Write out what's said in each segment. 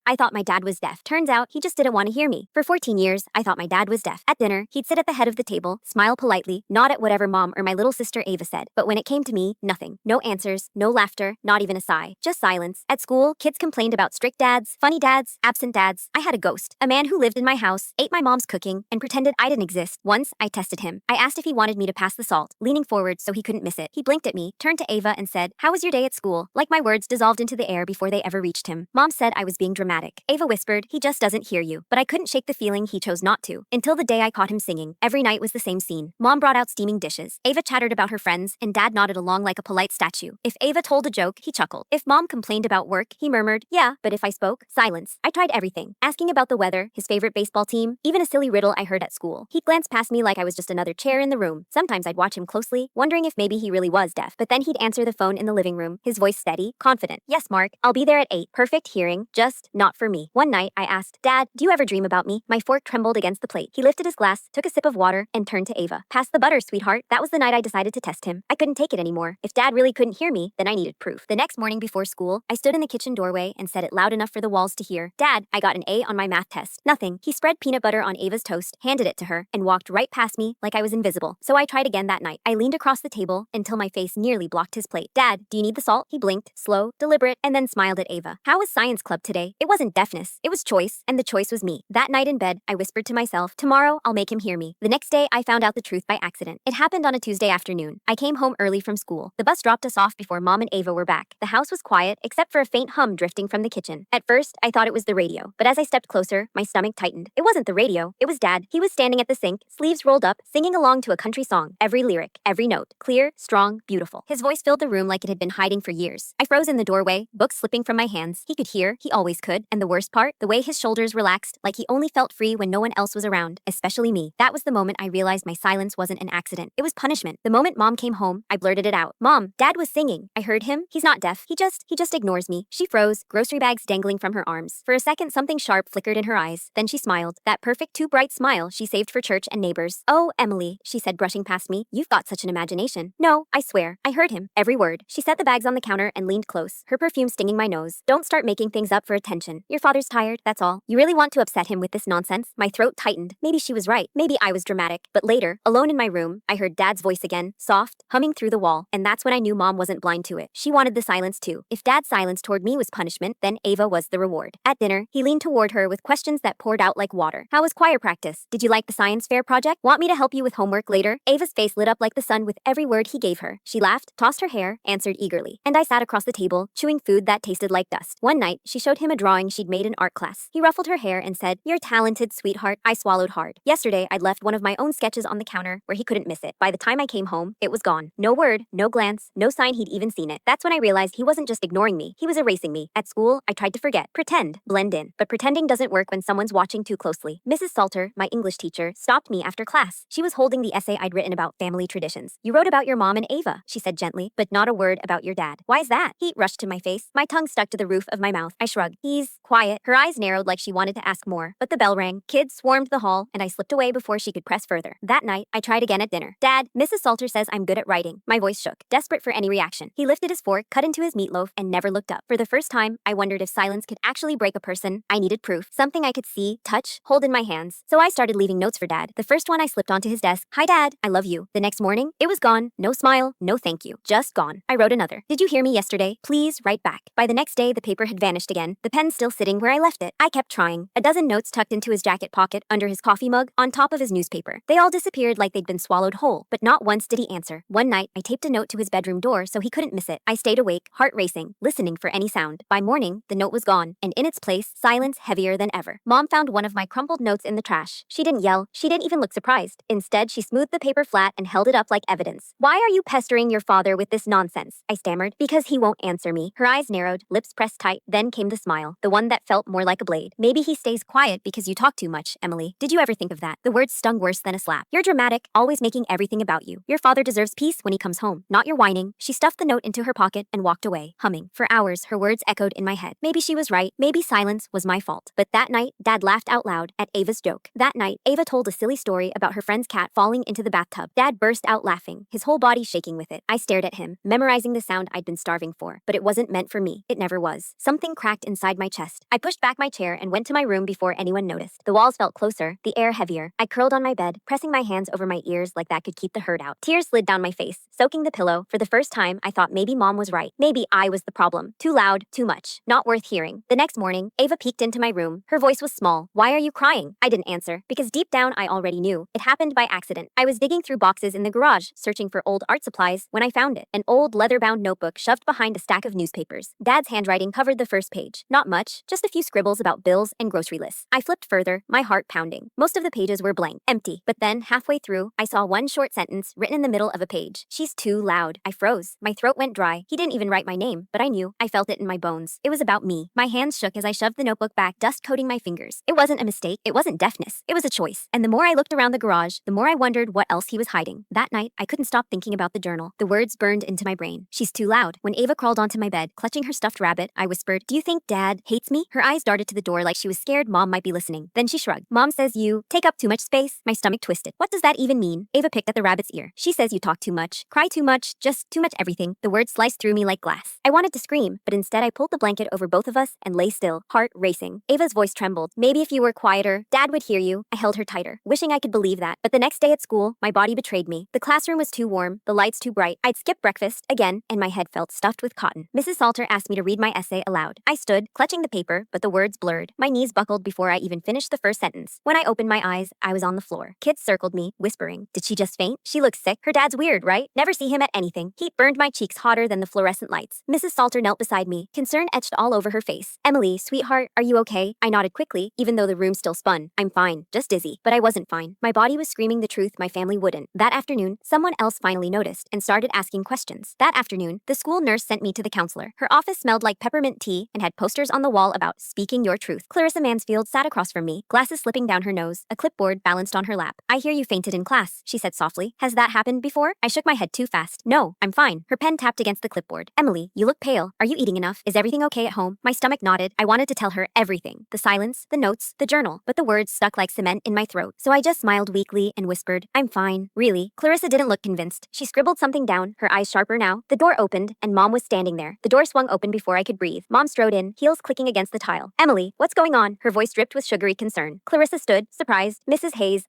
I thought my dad was deaf. Turns out, he just didn't want to hear me. For 14 years, I thought my dad was deaf. At dinner, he'd sit at the head of the table, smile politely, nod at whatever mom or my little sister Ava said. But when it came to me, nothing. No answers, no laughter, not even a sigh. Just silence. At school, kids complained about strict dads, funny dads, absent dads. I had a ghost. A man who lived in my house, ate my mom's cooking, and pretended I didn't exist. Once, I tested him. I asked if he wanted me to pass the salt, leaning forward so he couldn't miss it. He blinked at me, turned to Ava, and said, "How was your day at school?" Like my words dissolved into the air before they ever reached him. Mom said I was being dramatic. Ava whispered, "He just doesn't hear you." But I couldn't shake the feeling he chose not to. Until the day I caught him singing. Every night was the same scene. Mom brought out steaming dishes. Ava chattered about her friends, and Dad nodded along like a polite statue. If Ava told a joke, he chuckled. If Mom complained about work, he murmured, "Yeah," but if I spoke, silence. I tried everything. Asking about the weather, his favorite baseball team, even a silly riddle I heard at school. He'd glance past me like I was just another chair in the room. Sometimes I'd watch him closely, wondering if maybe he really was deaf. But then he'd answer the phone in the living room, his voice steady, confident. "Yes, Mark, I'll be there at 8. Perfect hearing, just not for me." One night, I asked, "Dad, do you ever dream about me?" My fork trembled against the plate. He lifted his glass, took a sip of water, and turned to Ava. "Pass the butter, sweetheart." That was the night I decided to test him. I couldn't take it anymore. If Dad really couldn't hear me, then I needed proof. The next morning before school, I stood in the kitchen doorway and said it loud enough for the walls to hear, "Dad, I got an A on my math test." Nothing. He spread peanut butter on Ava's toast, handed it to her, and walked right past me like I was invisible. So I tried again that night. I leaned across the table until my face nearly blocked his plate. "Dad, do you need the salt?" He blinked, slow, deliberate, and then smiled at Ava. "How was science club today?" It wasn't deafness. It was choice, and the choice was me. That night in bed, I whispered to myself, "Tomorrow, I'll make him hear me." The next day, I found out the truth by accident. It happened on a Tuesday afternoon. I came home early from school. The bus dropped us off before Mom and Ava were back. The house was quiet, except for a faint hum drifting from the kitchen. At first, I thought it was the radio, but as I stepped closer, my stomach tightened. It wasn't the radio. It was Dad. He was standing at the sink, sleeves rolled up, singing along to a country song. Every lyric, every note, clear, strong, beautiful. His voice filled the room like it had been hiding for years. I froze in the doorway, books slipping from my hands. He could hear, he always could, and the worst part, the way his shoulders relaxed, like he only felt free when no one else was around, especially me. That was the moment I realized my silence wasn't an accident. It was punishment. The moment Mom came home, I blurted it out. "Mom, Dad was singing." I heard him. He's not deaf. He just ignores me. She froze, grocery bags dangling from her arms. For a second, something sharp flickered in her eyes. Then she smiled. That perfect, too bright smile she saved for church and neighbors. "Oh, Emily," she said, brushing past me. "You've got such an imagination." "No, I swear. I heard him. Every word." She set the bags on the counter and leaned close, her perfume stinging my nose. "Don't start making things up for attention. Your father's tired, that's all. You really want to upset him with this nonsense?" My throat tightened. Maybe she was right. Maybe I was dramatic. But later, alone in my room, I heard Dad's voice again, soft, humming through the wall. And that's when I knew Mom wasn't blind to it. She wanted the silence too. If Dad's silence toward me was punishment, then Ava was the reward. At dinner, he leaned toward her with questions that poured out like water. "How was choir practice? Did you like the science fair project? Want me to help you with homework later?" Ava's face lit up like the sun with every word he gave her. She laughed, tossed her hair, answered eagerly. And I sat across the table, chewing food that tasted like dust. One night, she showed him a drawing she'd made in art class. He ruffled her hair and said, "You're talented, sweetheart." I swallowed hard. Yesterday, I'd left one of my own sketches on the counter where he couldn't miss it. By the time I came home, it was gone. No word, no glance, no sign he'd even seen it. That's when I realized he wasn't just ignoring me, he was erasing me. At school, I tried to forget, pretend, blend in. But pretending doesn't work when someone's watching too closely. Mrs. Salter, my English teacher, stopped me after class. She was holding the essay I'd written about family traditions. "You wrote about your mom and Ava," she said gently, "but not a word about your dad. Why's that?" Heat rushed to my face. My tongue stuck to the roof of my mouth. I shrugged. "He's quiet." Her eyes narrowed like she wanted to ask more. But the bell rang, kids swarmed the hall, and I slipped away before she could press further. That night, I tried again at dinner. "Dad, Mrs. Salter says I'm good at writing." My voice shook, desperate for any reaction. He lifted his fork, cut into his meatloaf, and never looked up. For the first time, I wondered if silence could actually break a person. I needed proof. Something I could see, touch, hold in my hands. So I started leaving notes for Dad. The first one I slipped onto his desk. "Hi, Dad. I love you." The next morning, it was gone. No smile, no thank you. Just gone. I wrote another. "Did you hear me yesterday? Please write back." By the next day, the paper had vanished again, the pen still sitting where I left it. I kept trying. A dozen notes tucked into his jacket pocket, under his coffee mug, on top of his newspaper. They all disappeared like they'd been swallowed whole, but not once did he answer. One night, I taped a note to his bedroom door so he couldn't miss it. I stayed awake, heart racing, listening for any sound. By morning, the note was gone, and in its place, silence heavier than ever. Mom found one of my crumpled notes in the trash. She didn't yell. She didn't even look surprised. Instead, she smoothed the paper flat and held it up like evidence. "Why are you pestering your father with this nonsense?" I stammered. "Because he won't answer me." Her eyes narrowed, lips pressed tight, then came the smile, the one that felt more like a blade. "Maybe he stays quiet because you talk too much, Emily. Did you ever think of that?" The words stung worse than a slap. "You're dramatic, always making everything about you. Your father deserves peace when he comes home, not your whining." She stuffed the note into her pocket and walked away, humming. For hours, her words echoed in my head. Maybe she was right. Maybe silence was my fault. But that night, Dad laughed out loud at Ava's joke. That night, Ava told a silly story about her friend's cat falling into the bathtub. Dad burst out laughing, his whole body shaking with it. I stared at him, memorizing the sound I'd been starving for. But it wasn't meant for me. It never was. Something cracked inside my chest. chest. I pushed back my chair and went to my room before anyone noticed. The walls felt closer, the air heavier. I curled on my bed, pressing my hands over my ears like that could keep the hurt out. Tears slid down my face, soaking the pillow. For the first time, I thought maybe Mom was right. Maybe I was the problem. Too loud, too much. Not worth hearing. The next morning, Ava peeked into my room. Her voice was small. "Why are you crying?" I didn't answer, because deep down I already knew. It happened by accident. I was digging through boxes in the garage, searching for old art supplies, when I found it. An old leather-bound notebook shoved behind a stack of newspapers. Dad's handwriting covered the first page. Not much, just a few scribbles about bills and grocery lists. I flipped further, my heart pounding. Most of the pages were blank, empty. But then, halfway through, I saw one short sentence written in the middle of a page. "She's too loud." I froze. My throat went dry. He didn't even write my name, but I knew. I felt it in my bones. It was about me. My hands shook as I shoved the notebook back, dust coating my fingers. It wasn't a mistake. It wasn't deafness. It was a choice. And the more I looked around the garage, the more I wondered what else he was hiding. That night, I couldn't stop thinking about the journal. The words burned into my brain. "She's too loud." When Ava crawled onto my bed, clutching her stuffed rabbit, I whispered, "Do you think Dad hates me?" Her eyes darted to the door like she was scared Mom might be listening. Then she shrugged. "Mom says you take up too much space." My stomach twisted. What does that even mean? Ava picked at the rabbit's ear. "She says you talk too much, cry too much, just too much everything." The words sliced through me like glass. I wanted to scream, but instead I pulled the blanket over both of us and lay still, heart racing. Ava's voice trembled. "Maybe if you were quieter, Dad would hear you." I held her tighter, wishing I could believe that. But the next day at school, my body betrayed me. The classroom was too warm, the lights too bright. I'd skipped breakfast again, and my head felt stuffed with cotton. Mrs. Salter asked me to read my essay aloud. I stood, clutching the paper, but the words blurred. My knees buckled before I even finished the first sentence. When I opened my eyes, I was on the floor. Kids circled me, whispering, "Did she just faint? She looks sick. Her dad's weird, right? Never see him at anything." Heat burned my cheeks hotter than the fluorescent lights. Mrs. Salter knelt beside me, concern etched all over her face. "Emily, sweetheart, are you okay?" I nodded quickly, even though the room still spun. "I'm fine, just dizzy." But I wasn't fine. My body was screaming the truth my family wouldn't. That afternoon, someone else finally noticed and started asking questions. That afternoon, the school nurse sent me to the counselor. Her office smelled like peppermint tea and had posters on the wall about speaking your truth. Clarissa Mansfield sat across from me, glasses slipping down her nose, a clipboard balanced on her lap. "I hear you fainted in class," she said softly. "Has that happened before?" I shook my head too fast. "No, I'm fine." Her pen tapped against the clipboard. "Emily, you look pale. Are you eating enough? Is everything okay at home?" My stomach nodded. I wanted to tell her everything. The silence, the notes, the journal. But the words stuck like cement in my throat. So I just smiled weakly and whispered, "I'm fine." Really? Clarissa didn't look convinced. She scribbled something down, her eyes sharper now. The door opened, and Mom was standing there. The door swung open before I could breathe. Mom strode in, heels clicking against the tile. "Emily, what's going on?" Her voice dripped with sugary concern. Clarissa stood, surprised. "Mrs. Hayes,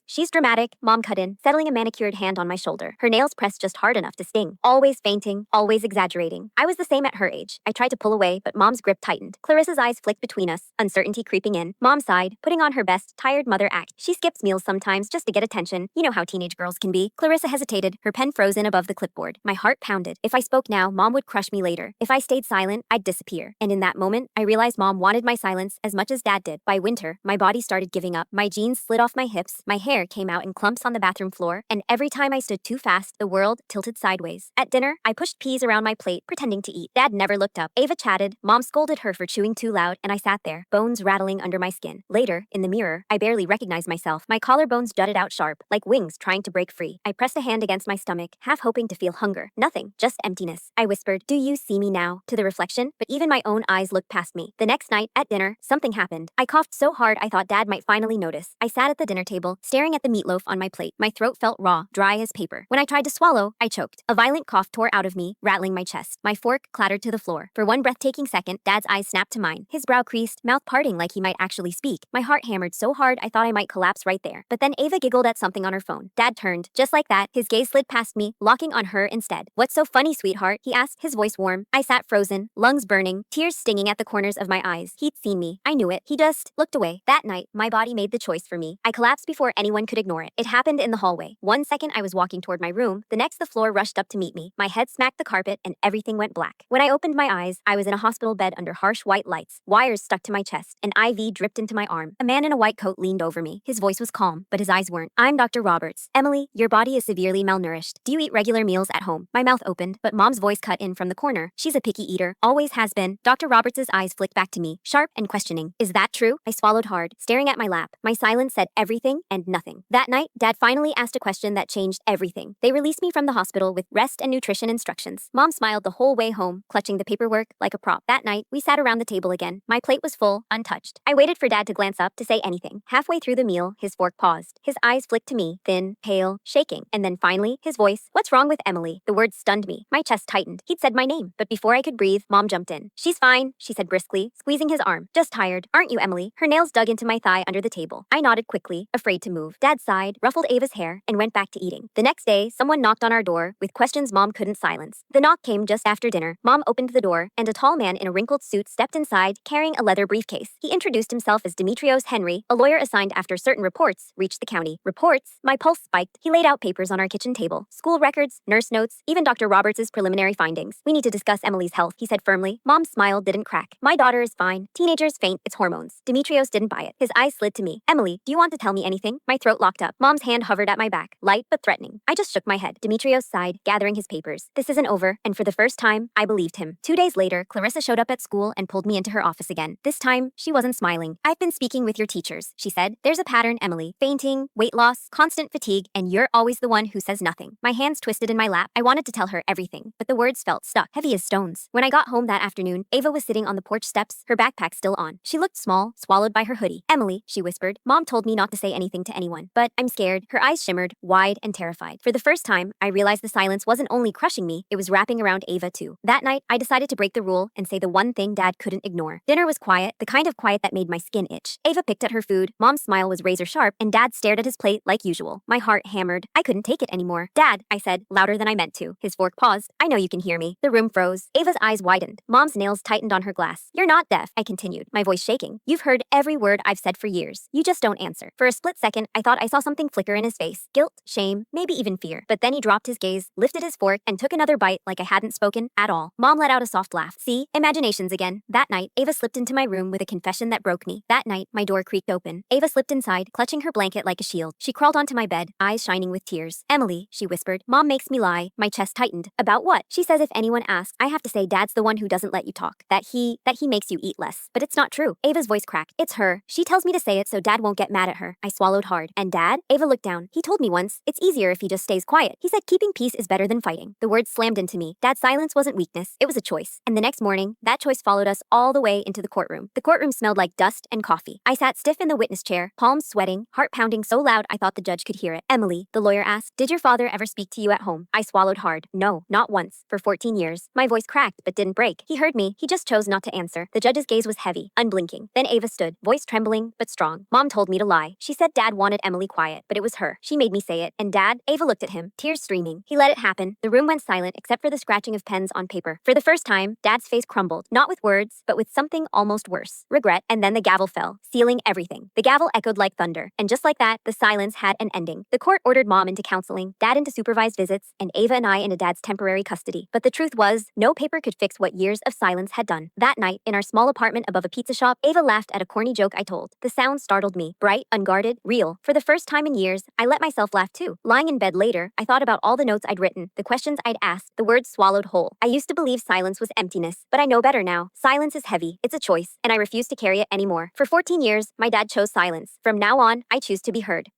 she's dramatic." Mom cut in, settling a manicured hand on my shoulder. Her nails pressed just hard enough to sting. Always fainting, always exaggerating. I was the same at her age. I tried to pull away, but Mom's grip tightened. Clarissa's eyes flicked between us, uncertainty creeping in. Mom sighed, putting on her best, tired mother act. "She skips meals sometimes just to get attention. You know how teenage girls can be." Clarissa hesitated, her pen frozen above the clipboard. My heart pounded. If I spoke now, Mom would crush me later. If I stayed silent, I'd disappear. And in that moment, I realized Mom wanted my silence as much as Dad did. By winter, my body started giving up. My jeans slid off my hips, my hair came out in clumps on the bathroom floor, and every time I stood too fast, the world tilted sideways. At dinner, I pushed peas around my plate, pretending to eat. Dad never looked up. Ava chatted, Mom scolded her for chewing too loud, and I sat there, bones rattling under my skin. Later, in the mirror, I barely recognized myself. My collarbones jutted out sharp, like wings trying to break free. I pressed a hand against my stomach, half hoping to feel hunger. Nothing, just emptiness. I whispered, "Do you see me now?" to the reflection, but even my own eyes looked past me. The next night, at dinner, something happened. I coughed so hard I thought Dad might finally notice. I sat at the dinner table, staring at the meatloaf on my plate. My throat felt raw, dry as paper. When I tried to swallow, I choked. A violent cough tore out of me, rattling my chest. My fork clattered to the floor. For one breathtaking second, Dad's eyes snapped to mine. His brow creased, mouth parting like he might actually speak. My heart hammered so hard I thought I might collapse right there. But then Ava giggled at something on her phone. Dad turned. Just like that, his gaze slid past me, locking on her instead. "What's so funny, sweetheart?" he asked, his voice warm. I sat frozen, lungs burning, tears stinging at the corners of my eyes. He'd seen me. I knew it. He just looked away. That night, my body made the choice for me. I collapsed before anyone could ignore it. It happened in the hallway. One second I was walking toward my room, the next the floor rushed up to meet me. My head smacked the carpet and everything went black. When I opened my eyes, I was in a hospital bed under harsh white lights. Wires stuck to my chest. An IV dripped into my arm. A man in a white coat leaned over me. His voice was calm, but his eyes weren't. "I'm Dr. Roberts. Emily, your body is severely malnourished. Do you eat regular meals at home?" My mouth opened, but Mom's voice cut in from the corner. "She's a picky eater. Always has been." Dr. Roberts' eyes flicked back to me, sharp and questioning. "Is that true?" I swallowed hard, staring at my lap. My silence said everything and nothing. That night, Dad finally asked a question that changed everything. They released me from the hospital with rest and nutrition instructions. Mom smiled the whole way home, clutching the paperwork like a prop. That night, we sat around the table again. My plate was full, untouched. I waited for Dad to glance up to say anything. Halfway through the meal, his fork paused. His eyes flicked to me, thin, pale, shaking. And then finally, his voice, "What's wrong with Emily?" The words stunned me. My chest tightened. He'd said my name. But before I could breathe, Mom jumped in. "She's fine," she he said briskly, squeezing his arm. Just tired, aren't you, Emily? Her nails dug into my thigh under the table. I nodded quickly, afraid to move. Dad sighed, ruffled Ava's hair, and went back to eating. The next day, someone knocked on our door with questions Mom couldn't silence. The knock came just after dinner. Mom opened the door, and a tall man in a wrinkled suit stepped inside, carrying a leather briefcase. He introduced himself as Demetrios Henry, a lawyer assigned after certain reports reached the county. Reports? My pulse spiked. He laid out papers on our kitchen table. School records, nurse notes, even Dr. Roberts' preliminary findings. We need to discuss Emily's health, he said firmly. Mom's smile didn't crack. My daughter is fine. Teenagers faint, it's hormones. Demetrios didn't buy it. His eyes slid to me. Emily, do you want to tell me anything? My throat locked up. Mom's hand hovered at my back, light but threatening. I just shook my head. Demetrios sighed, gathering his papers. This isn't over, and for the first time, I believed him. 2 days later, Clarissa showed up at school and pulled me into her office again. This time, she wasn't smiling. I've been speaking with your teachers, she said. There's a pattern, Emily. Fainting, weight loss, constant fatigue, and you're always the one who says nothing. My hands twisted in my lap. I wanted to tell her everything, but the words felt stuck, heavy as stones. When I got home that afternoon, Ava was sitting on the porch steps, her backpack still on. She looked small, swallowed by her hoodie. Emily, she whispered. Mom told me not to say anything to anyone, but I'm scared. Her eyes shimmered, wide and terrified. For the first time, I realized the silence wasn't only crushing me, it was wrapping around Ava too. That night, I decided to break the rule and say the one thing Dad couldn't ignore. Dinner was quiet, the kind of quiet that made my skin itch. Ava picked at her food, Mom's smile was razor sharp, and Dad stared at his plate like usual. My heart hammered. I couldn't take it anymore. Dad, I said, louder than I meant to. His fork paused. I know you can hear me. The room froze. Ava's eyes widened. Mom's nails tightened on her glass. You're not deaf, I continued, my voice shaking. You've heard every word I've said for years. You just don't answer. For a split second, I thought I saw something flicker in his face. Guilt, shame, maybe even fear. But then he dropped his gaze, lifted his fork, and took another bite like I hadn't spoken at all. Mom let out a soft laugh. See? Imaginations again. That night, Ava slipped into my room with a confession that broke me. That night, my door creaked open. Ava slipped inside, clutching her blanket like a shield. She crawled onto my bed, eyes shining with tears. Emily, she whispered. Mom makes me lie. My chest tightened. About what? She says if anyone asks, I have to say Dad's the one who doesn't let you talk. That he makes you eat less. But it's not true. Ava's voice cracked. It's her. She tells me to say it so Dad won't get mad at her. I swallowed hard. And Dad? Ava looked down. He told me once, it's easier if he just stays quiet. He said keeping peace is better than fighting. The words slammed into me. Dad's silence wasn't weakness. It was a choice. And the next morning, that choice followed us all the way into the courtroom. The courtroom smelled like dust and coffee. I sat stiff in the witness chair, palms sweating, heart pounding so loud I thought the judge could hear it. Emily, the lawyer asked, did your father ever speak to you at home? I swallowed hard. No, not once. For 14 years. My voice cracked but didn't break. He heard me. He just chose not to answer. The judge's gaze was heavy, unblinking. Then Ava stood, voice trembling but strong. Mom told me to lie. She said Dad wanted Emily quiet, but it was her. She made me say it. And Dad? Ava looked at him, tears streaming. He let it happen. The room went silent except for the scratching of pens on paper. For the first time, Dad's face crumbled, not with words, but with something almost worse. Regret. And then the gavel fell, sealing everything. The gavel echoed like thunder. And just like that, the silence had an ending. The court ordered Mom into counseling, Dad into supervised visits, and Ava and I into Dad's temporary custody. But the truth was, no paper could fix what years of silence had done. That night, in our small apartment above a pizza shop, Ava laughed at a corny joke I told. The sound startled me. Bright, unguarded, real. For the first time in years, I let myself laugh too. Lying in bed later, I thought about all the notes I'd written, the questions I'd asked, the words swallowed whole. I used to believe silence was emptiness, but I know better now. Silence is heavy. It's a choice, and I refuse to carry it anymore. For 14 years, my dad chose silence. From now on, I choose to be heard.